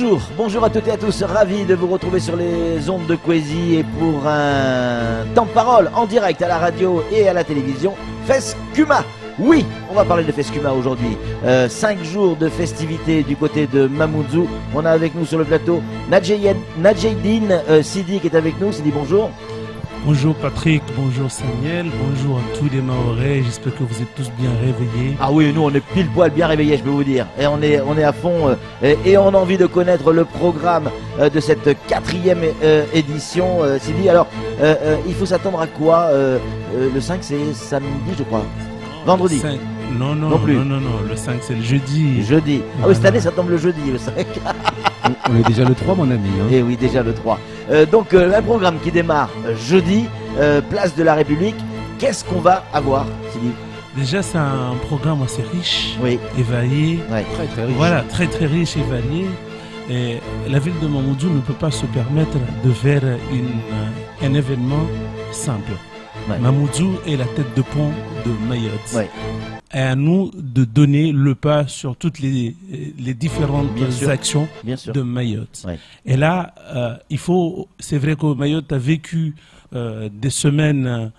Bonjour, bonjour à toutes et à tous, ravi de vous retrouver sur les ondes de Kwezi et pour un temps de parole en direct à la radio et à la télévision, Fescuma. Oui, on va parler de Fescuma aujourd'hui. 5 jours de festivités du côté de Mamoudzou. On a avec nous sur le plateau Nadjeddine Sidi qui est avec nous. Sidi, bonjour. Bonjour Patrick, bonjour Samuel, bonjour à tous les Mahorais, j'espère que vous êtes tous bien réveillés. Ah oui, nous on est pile poil bien réveillés, je peux vous dire. Et on est à fond et on a envie de connaître le programme de cette 4e édition. Sidi, alors il faut s'attendre à quoi le 5 c'est samedi je crois. Vendredi. Non, le 5 c'est le jeudi. Jeudi. Ah oui, cette année ça tombe le jeudi, le 5. On est déjà le 3 mon ami. Eh oui, déjà le 3. Donc un programme qui démarre jeudi, place de la République. Qu'est-ce qu'on va avoir, Sidi? Déjà c'est un programme assez riche, oui, et varié. Ouais. Très très riche. Voilà, très riche et varié. Et la ville de Mamoudzou ne peut pas se permettre de faire un événement simple. Ouais. Mamoudzou est la tête de pont de Mayotte. Ouais. Et à nous de donner le pas sur toutes les différentes actions de Mayotte. Ouais. Et là, c'est vrai que Mayotte a vécu des semaines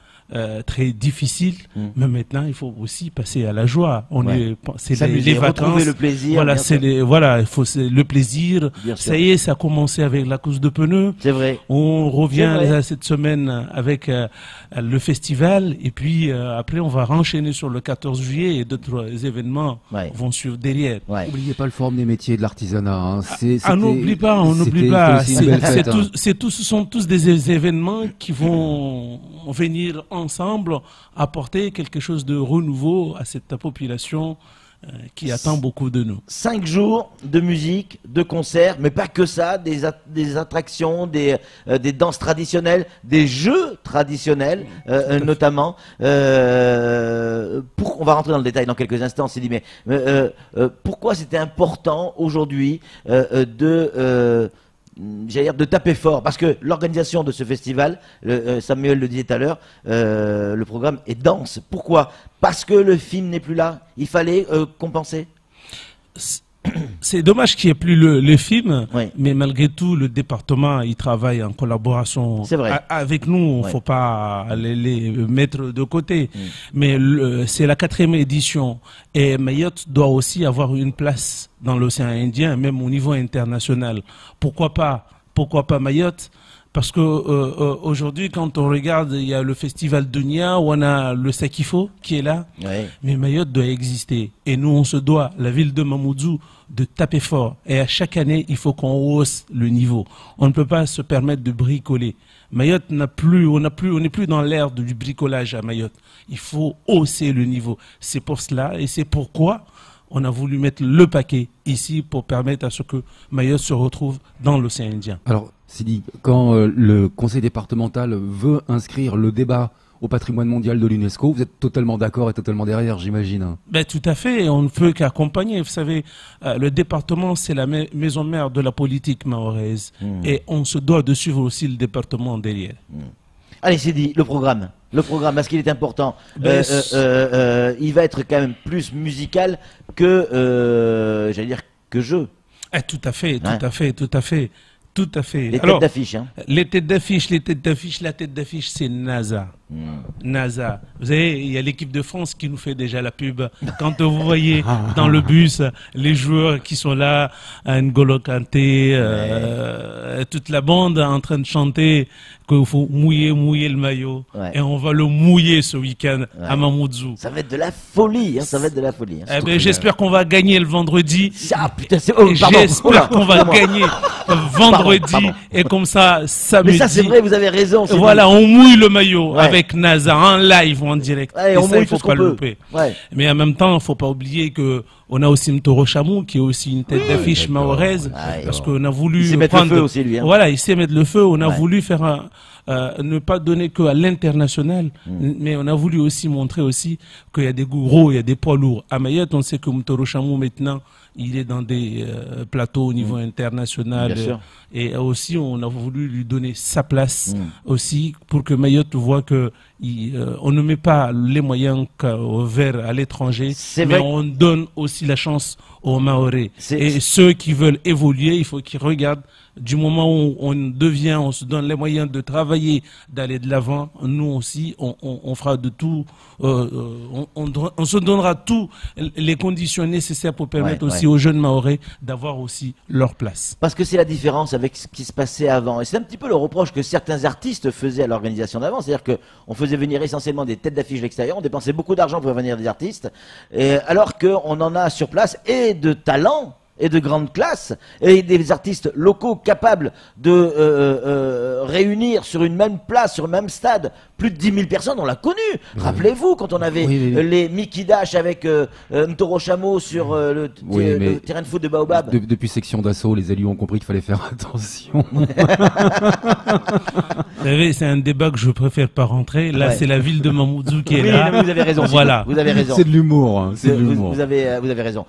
très difficiles, mais maintenant il faut aussi passer à la joie. C'est les vacances, le plaisir. Voilà, le plaisir. Ça y est, ça a commencé avec la course de pneus. C'est vrai. On revient cette semaine avec le festival et puis après on va renchaîner sur le 14 juillet et d'autres événements vont suivre derrière. Ouais. N'oubliez pas le forum des métiers de l'artisanat. Hein. On n'oublie pas. Ce sont tous des événements qui vont venir ensemble apporter quelque chose de renouveau à cette population qui attend beaucoup de nous. 5 jours de musique, de concerts, mais pas que ça, des attractions, des danses traditionnelles, des jeux traditionnels notamment. On va rentrer dans le détail dans quelques instants, Sidi, mais pourquoi c'était important aujourd'hui de taper fort, parce que l'organisation de ce festival, Samuel le disait tout à l'heure, le programme est dense. Pourquoi? Parce que le film n'est plus là. Il fallait compenser. C'est dommage qu'il n'y ait plus le film, mais malgré tout, le département, il travaille en collaboration avec nous. Il ne faut pas les mettre de côté. Mais c'est la 4e édition. Et Mayotte doit aussi avoir une place dans l'océan Indien, même au niveau international. Pourquoi pas Mayotte? Parce que aujourd'hui, quand on regarde, il y a le festival Dunia, où on a le Sakifo qui est là. Mais Mayotte doit exister. Et nous, on se doit, la ville de Mamoudzou, de taper fort. Et à chaque année, il faut qu'on hausse le niveau. On ne peut pas se permettre de bricoler. Mayotte on n'est plus dans l'ère du bricolage à Mayotte. Il faut hausser le niveau. C'est pour cela et c'est pourquoi on a voulu mettre le paquet ici pour permettre à ce que Mayotte se retrouve dans l'océan Indien. Alors, Sidi, quand le conseil départemental veut inscrire le débat au patrimoine mondial de l'UNESCO, vous êtes totalement d'accord et totalement derrière, j'imagine. Ben, tout à fait, on ne peut qu'accompagner. Vous savez, le département, c'est la maison mère de la politique mahoraise. Et on se doit de suivre aussi le département derrière. Allez, Sidi, le programme, parce qu'il est important. Il va être quand même plus musical que, que jeu. Tout à fait. Tout à fait. Les têtes d'affiche. La tête d'affiche, c'est NASA. NASA. Vous savez, il y a l'équipe de France qui nous fait déjà la pub. Quand vous voyez dans le bus les joueurs qui sont là, N'Golo Kanté, toute la bande en train de chanter qu'il faut mouiller le maillot. Et on va le mouiller ce week-end à Mamoudzou. Ça va être de la folie. Ça va être de la folie. J'espère qu'on va gagner le vendredi. J'espère qu'on va gagner vendredi. Et comme ça, samedi. Mais ça, c'est vrai, vous avez raison. Voilà, on mouille le maillot avec NASA en live, en direct. Et ça, il ne faut pas le louper. Mais en même temps, il ne faut pas oublier que on a aussi Mtoro Chamou, qui est aussi une tête d'affiche mahoraise, parce qu'on a voulu il sait mettre le feu aussi, lui. Voilà, il sait mettre le feu. On a voulu faire ne pas donner que à l'international, mais on a voulu aussi montrer aussi qu'il y a des gros, il y a des poids lourds. À Mayotte, on sait que Mtoro Chamou maintenant, il est dans des plateaux au niveau international. Et aussi, on a voulu lui donner sa place aussi pour que Mayotte voit qu'il on ne met pas les moyens vers à l'étranger, mais on donne aussi la chance aux Mahorais. Et ceux qui veulent évoluer, il faut qu'ils regardent. Du moment où on se donne les moyens de travailler, d'aller de l'avant, nous aussi, on fera de tout, on se donnera toutes les conditions nécessaires pour permettre aussi aux jeunes Mahorais d'avoir aussi leur place. Parce que c'est la différence avec ce qui se passait avant. Et c'est un petit peu le reproche que certains artistes faisaient à l'organisation d'avant. C'est-à-dire qu'on faisait venir essentiellement des têtes d'affiche de l'extérieur, on dépensait beaucoup d'argent pour faire venir des artistes, alors qu'on en a sur place et de talent et de grande classe, et des artistes locaux capables de réunir sur une même place, sur le même stade, plus de 10 000 personnes, on l'a connu. Rappelez-vous, quand on avait les Mickey Dash avec Ntoro Chameau sur le terrain de foot de Baobab. Depuis section d'assaut, les élus ont compris qu'il fallait faire attention. Vous savez, c'est un débat que je préfère pas rentrer. Là, c'est la ville de Mamoudzou qui est là. Mais vous avez raison. Voilà. Vous avez raison. C'est de l'humour. Hein, vous avez raison.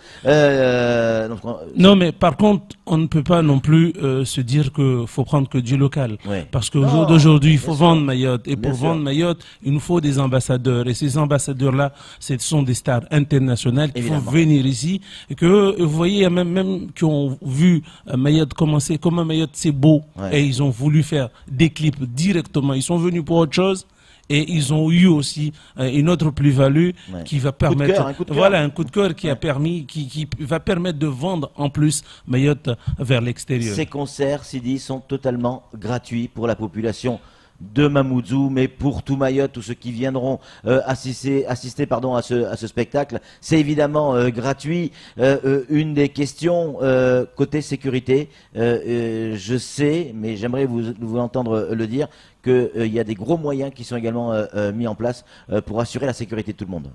Non, mais par contre, on ne peut pas non plus se dire que faut prendre que du local. Parce qu'au jour d'aujourd'hui, il faut vendre Mayotte. Et pour vendre Mayotte, il nous faut des ambassadeurs. Et ces ambassadeurs-là, ce sont des stars internationales qui vont venir ici. Et que, vous voyez, il y a même qui ont vu Mayotte commencer. Comment Mayotte, c'est beau. Et ils ont voulu faire des clips directement. Ils sont venus pour autre chose. Et ils ont eu aussi une autre plus-value qui va permettre, un coup de cœur qui a permis, qui va permettre de vendre en plus Mayotte vers l'extérieur. Ces concerts, Sidi, sont totalement gratuits pour la population de Mamoudzou, mais pour tout Mayotte, tous ceux qui viendront assister à ce spectacle, c'est évidemment gratuit. Une des questions côté sécurité, je sais, mais j'aimerais vous entendre le dire, qu'il y a des gros moyens qui sont également mis en place pour assurer la sécurité de tout le monde.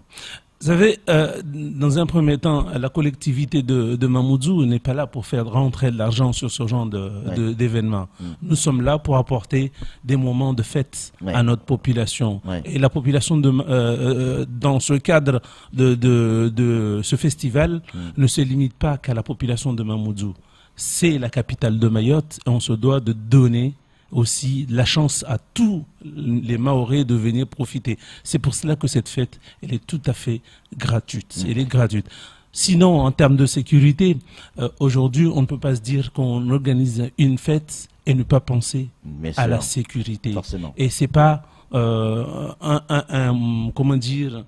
Vous savez, dans un premier temps, la collectivité de Mamoudzou n'est pas là pour faire rentrer de l'argent sur ce genre d'événements. Nous sommes là pour apporter des moments de fête à notre population. Et la population, dans ce cadre de ce festival, ne se limite pas qu'à la population de Mamoudzou. C'est la capitale de Mayotte et on se doit de donner aussi la chance à tous les Mahorais de venir profiter. C'est pour cela que cette fête, elle est tout à fait gratuite. Elle est gratuite. Sinon, en termes de sécurité, aujourd'hui, on ne peut pas se dire qu'on organise une fête et ne pas penser à la sécurité. Forcément. Et c'est pas comment dire,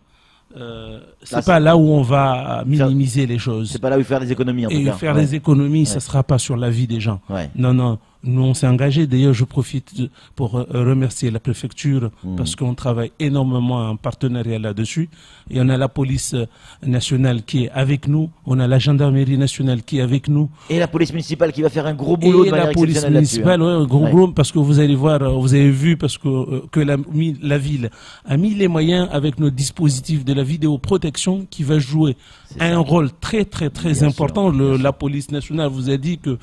c'est pas là où on va minimiser les choses. C'est pas là où faire des économies en tout cas. Et faire des économies, ça sera pas sur la vie des gens. Non, non. Nous, on s'est engagés. D'ailleurs, je profite pour remercier la préfecture parce qu'on travaille énormément en partenariat là-dessus. Et on a la police nationale qui est avec nous. On a la gendarmerie nationale qui est avec nous. Et la police municipale qui va faire un gros boulot de manière exceptionnelle là-dessus. Et la police municipale, un gros boulot parce que vous allez voir, vous avez vu parce que la ville a mis les moyens avec notre dispositif de la vidéoprotection qui va jouer un rôle très important. La police nationale vous a dit que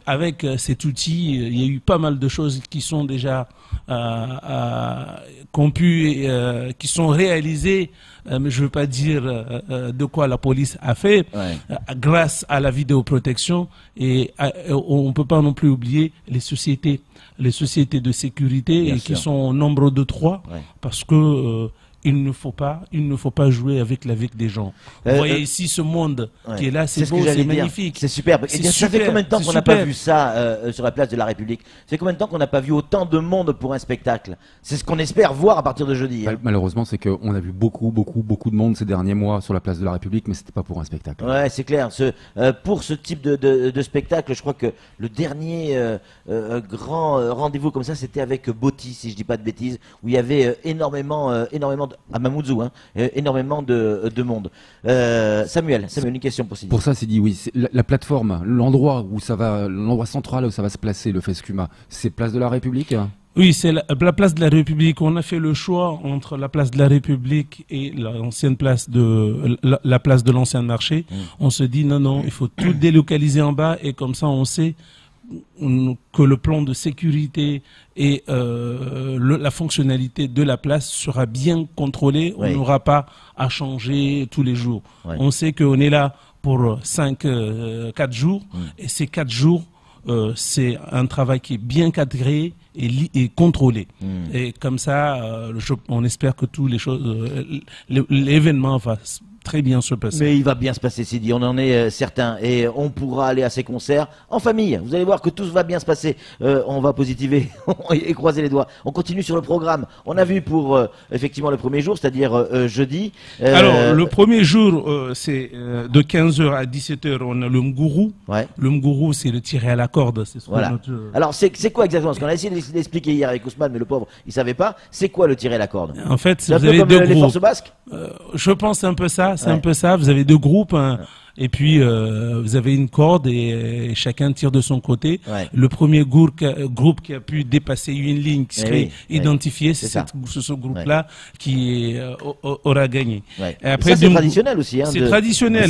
avec cet outil, il y a eu pas mal de choses qui sont déjà qui sont réalisées, mais je ne veux pas dire de quoi la police a fait, grâce à la vidéoprotection. Et on ne peut pas non plus oublier les sociétés de sécurité qui sont au nombre de 3, parce que il ne faut pas jouer avec la vie des gens. Vous voyez ici ce monde qui est là, c'est beau, c'est magnifique. C'est superbe. Et ça fait combien de temps qu'on n'a pas vu ça sur la place de la République? Ça fait combien de temps qu'on n'a pas vu autant de monde pour un spectacle? C'est ce qu'on espère voir à partir de jeudi. Malheureusement, c'est qu'on a vu beaucoup de monde ces derniers mois sur la place de la République, mais c'était pas pour un spectacle. Ouais, c'est clair. Pour ce type de spectacle, je crois que le dernier grand rendez-vous comme ça, c'était avec Botti, si je dis pas de bêtises, où il y avait énormément à Mamoudzou, énormément de monde. Samuel, une question pour Sidi. Pour ça, Sidi, oui, la plateforme, l'endroit central où ça va se placer, le Fescuma, c'est place de la République? Oui, c'est la place de la République. On a fait le choix entre la place de la République et l'ancienne place la place de l'ancien marché. On se dit non, il faut tout délocaliser en bas et comme ça on sait que le plan de sécurité et la fonctionnalité de la place sera bien contrôlée. On n'aura pas à changer tous les jours. On sait qu'on est là pour 4 jours et ces 4 jours, c'est un travail qui est bien cadré et contrôlé. Et comme ça, on espère que tous les choses, l'événement va très bien se passer. Mais il va bien se passer, Sidi, on en est certain. Et on pourra aller à ces concerts en famille. Vous allez voir que tout va bien se passer. On va positiver et croiser les doigts. On continue sur le programme. On a vu pour effectivement le premier jour, c'est-à-dire jeudi. Alors, le premier jour, c'est de 15h à 17h, on a le Mgourou. Ouais. Le Mgourou, c'est le tiré à la corde. Voilà. Alors, c'est quoi exactement? Parce qu'on a essayé d'expliquer hier avec Ousmane, mais le pauvre, il savait pas. C'est quoi le tiré à la corde? En fait, vous avez deux groupes. Les forces basques? Je pense un peu ça. C'est un peu ça. Vous avez deux groupes, et puis vous avez une corde et chacun tire de son côté. Ouais. Le premier groupe qui a pu dépasser une ligne qui serait identifiée, c'est ce groupe-là qui aura gagné. Ouais. Et après, c'est traditionnel aussi. C'est traditionnel.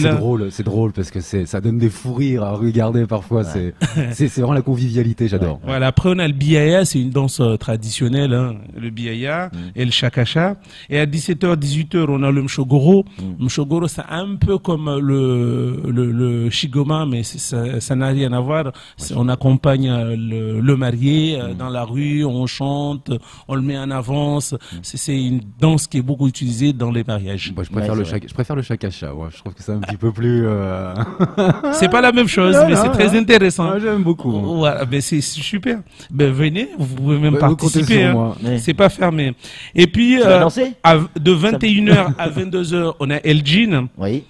C'est drôle parce que ça donne des fous rires à regarder parfois. Ouais. C'est vraiment la convivialité, j'adore. Ouais. Voilà. Après, on a le biaya, c'est une danse traditionnelle, le biaya et le chakacha. Et à 17h, 18h, on a le mshogoro. Mshogoro, c'est un peu comme le shigoma, mais ça n'a rien à voir. On accompagne le marié dans la rue, on chante, on le met en avance. C'est une danse qui est beaucoup utilisée dans les mariages. Moi, je préfère le chakacha. Ouais. Je trouve que c'est un petit peu plus. C'est pas la même chose, mais c'est très intéressant. Ouais, j'aime beaucoup. Voilà, mais c'est super. Ben venez, vous pouvez même participer. C'est pas fermé. Et puis de 21h à 22h, on a Elgin. Oui.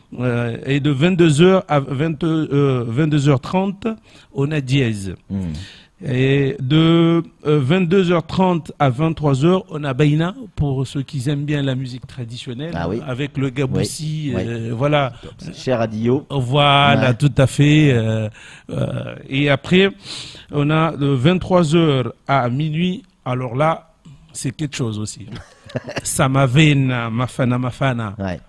Et de 22h à 22h30, on a Diez. Et de 22h30 à 23h, on a Baïna, pour ceux qui aiment bien la musique traditionnelle, avec le gaboussi, voilà. Cher Adio. Voilà, tout à fait. Et après, on a de 23h à minuit, alors là, c'est quelque chose aussi. Samavena, Mafana. Ouais.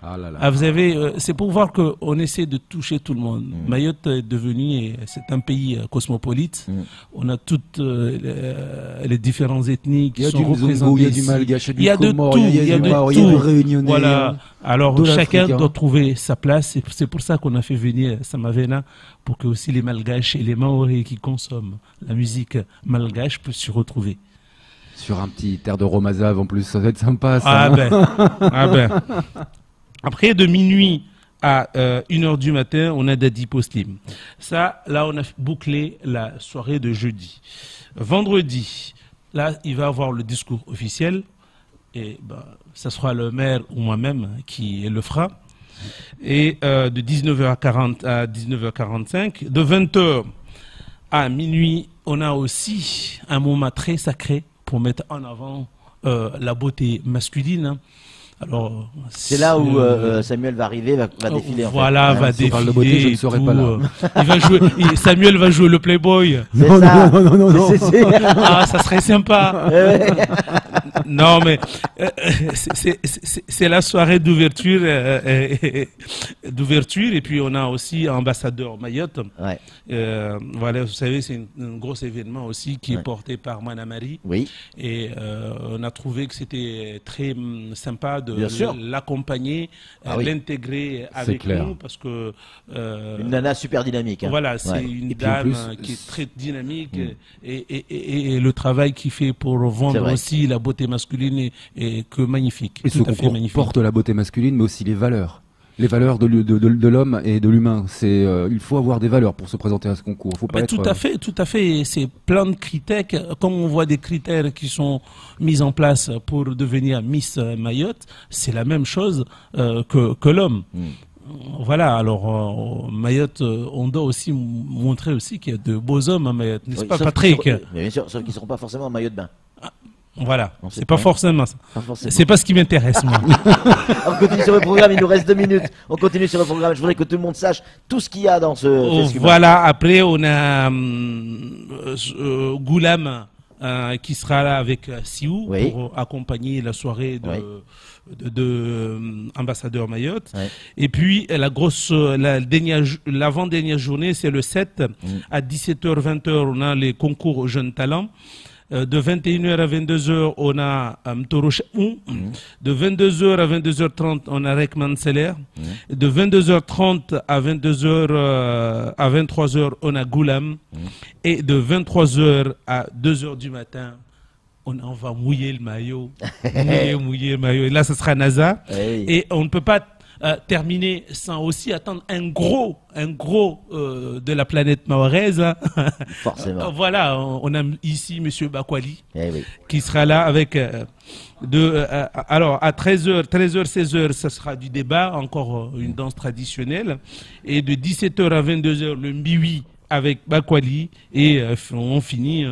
Vous avez, c'est pour voir qu'on essaie de toucher tout le monde. Mayotte est devenu, c'est un pays cosmopolite. On a toutes les différentes ethnies qui sont représentées. Il y a du malgache, il y a de tout, il y a de tout. Voilà. Alors chacun doit trouver sa place. C'est pour ça qu'on a fait venir Samavena, pour que aussi les malgaches et les maoris qui consomment la musique malgache puissent s'y retrouver. Sur un petit air de Romazav en plus, ça va être sympa ça. Ah ben. Après, de minuit à 1h du matin, on a Dadi Postim. Ça, là, on a bouclé la soirée de jeudi. Vendredi, là, il va y avoir le discours officiel. Et ça sera le maire ou moi-même qui le fera. Et de 19h40 à 19h45, de 20h à minuit, on a aussi un moment très sacré pour mettre en avant la beauté masculine. Alors, c'est là où Samuel va arriver, va défiler. Voilà, va défiler. Parle de beauté, je ne serai pas là. Il va jouer. Samuel va jouer le Playboy. Non. Ah, ça serait sympa. Non, mais c'est la soirée d'ouverture, et puis on a aussi ambassadeur Mayotte. Ouais. Voilà, vous savez, c'est un gros événement aussi qui est porté par Manamari. Oui. Et on a trouvé que c'était très sympa de l'accompagner, l'intégrer avec nous, parce que une nana super dynamique. Hein. Voilà, c'est une dame qui est très dynamique et le travail qu'il fait pour vendre aussi la beauté masculine est que magnifique. Et ce concours porte la beauté masculine, mais aussi les valeurs. Les valeurs de l'homme et de l'humain. Il faut avoir des valeurs pour se présenter à ce concours. Faut pas tout à fait. C'est plein de critères. Comme on voit des critères qui sont mis en place pour devenir Miss Mayotte, c'est la même chose que l'homme. Voilà, alors Mayotte, on doit aussi montrer aussi qu'il y a de beaux hommes à Mayotte, n'est-ce pas, Patrick? Bien sûr, sauf qu'ils ne seront pas forcément en maillot de bain. Voilà, c'est pas forcément ça. C'est pas ce qui m'intéresse, moi. On continue sur le programme, il nous reste 2 minutes. On continue sur le programme. Je voudrais que tout le monde sache tout ce qu'il y a dans ce voilà, après on a Goulam qui sera là avec Siou pour accompagner la soirée de ambassadeur Mayotte. Et puis l'avant-dernière journée, c'est le 7 à 17h 20h, on a les concours jeunes talents. De 21h à 22h, on a Mtoroche. De 22h à 22h30, on a Rekman Seller. De 22h30 à 23h, on a Goulam. Et de 23h à 2h du matin, on va mouiller le maillot. mouiller le maillot. Et là, ce sera NASA. Et on ne peut pas terminer sans aussi attendre un gros de la planète mahoraise. Forcément. Voilà, on a ici Monsieur Bakwali qui sera là avec alors à 13h, 16h, ça sera du débat, encore une danse traditionnelle, et de 17h à 22h le mbiwi avec Bakwali, et on finit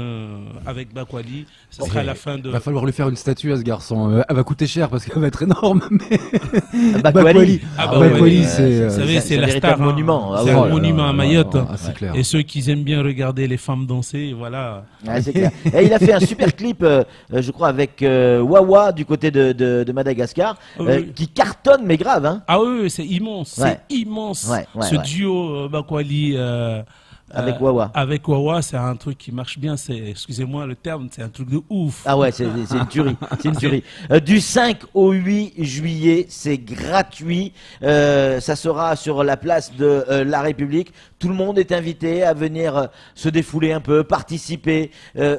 avec Bakwali. Ce sera la fin de... Va falloir lui faire une statue à ce garçon. Elle va coûter cher parce qu'elle va être énorme. Mais... Bakwali, c'est la star. Monument. C'est un monument à Mayotte. Et ceux qui aiment bien regarder les femmes danser, voilà. C'est clair. Et il a fait un super clip, je crois, avec Wawa du côté de Madagascar, qui cartonne mais grave. Hein. Ah oui, c'est immense. C'est immense. Ce duo Bakwali... avec Wawa. Avec Wawa, c'est un truc qui marche bien. Excusez-moi le terme, c'est un truc de ouf. Ah ouais, c'est une tuerie. C'est une tuerie. Du 5 au 8 juillet, c'est gratuit. Ça sera sur la place de la République. Tout le monde est invité à venir se défouler un peu, participer,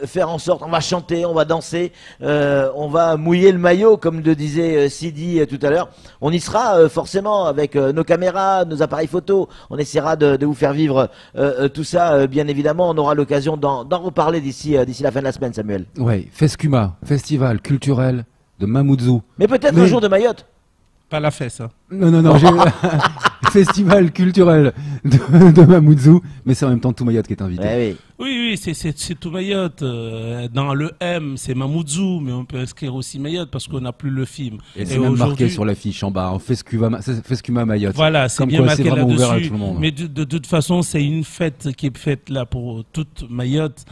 faire en sorte. On va chanter, on va danser, on va mouiller le maillot, comme le disait Sidi tout à l'heure. On y sera forcément avec nos caméras, nos appareils photo. On essaiera de vous faire vivre tout ça, bien évidemment. On aura l'occasion d'en reparler d'ici la fin de la semaine, Samuel. Oui, Fescuma, festival culturel de Mamoudzou. Mais peut-être un jour de Mayotte. Pas la fesse. Hein. Non. Festival culturel de Mamoudzou, mais c'est en même temps tout Mayotte qui est invité. Oui, c'est tout Mayotte. Dans le M, c'est Mamoudzou, mais on peut inscrire aussi Mayotte parce qu'on n'a plus le film. Et c'est même marqué sur l'affiche en bas, Fescuma Mayotte. Voilà, c'est bien marqué là-dessus. Mais de toute façon, c'est une fête qui est faite là pour toute Mayotte.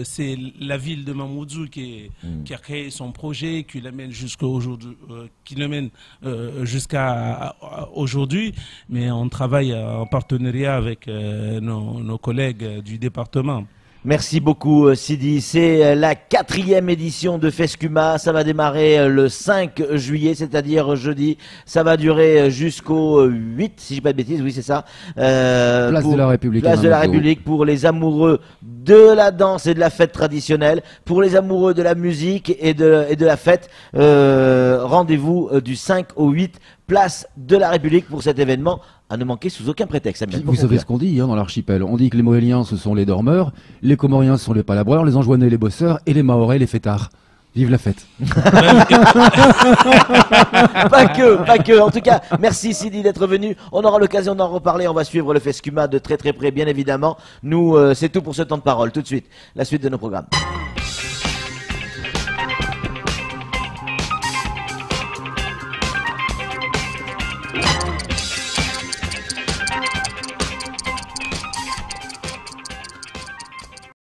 C'est la ville de Mamoudzou qui a créé son projet, qui l'amène jusqu'à aujourd'hui, mais on travaille en partenariat avec nos collègues du département. Merci beaucoup Sidi. C'est la 4e édition de Fescuma. Ça va démarrer le 5 juillet, c'est-à-dire jeudi. Ça va durer jusqu'au 8, si je dis pas de bêtises. Oui, c'est ça. Place de la République. Place de la République pour les amoureux de la danse et de la fête traditionnelle. Pour les amoureux de la musique et de la fête. Rendez-vous du 5 au 8. Place de la République pour cet événement à ne manquer sous aucun prétexte. Vous savez ce qu'on dit dans l'archipel. On dit que les Moëliens ce sont les dormeurs, les Comoriens ce sont les palabreurs, les Anjouanais les bosseurs et les Mahorais les fêtards. Vive la fête. Pas que. En tout cas, merci Sidi d'être venu. On aura l'occasion d'en reparler. On va suivre le Fescuma de très près, bien évidemment. Nous, c'est tout pour ce temps de parole. Tout de suite, la suite de nos programmes.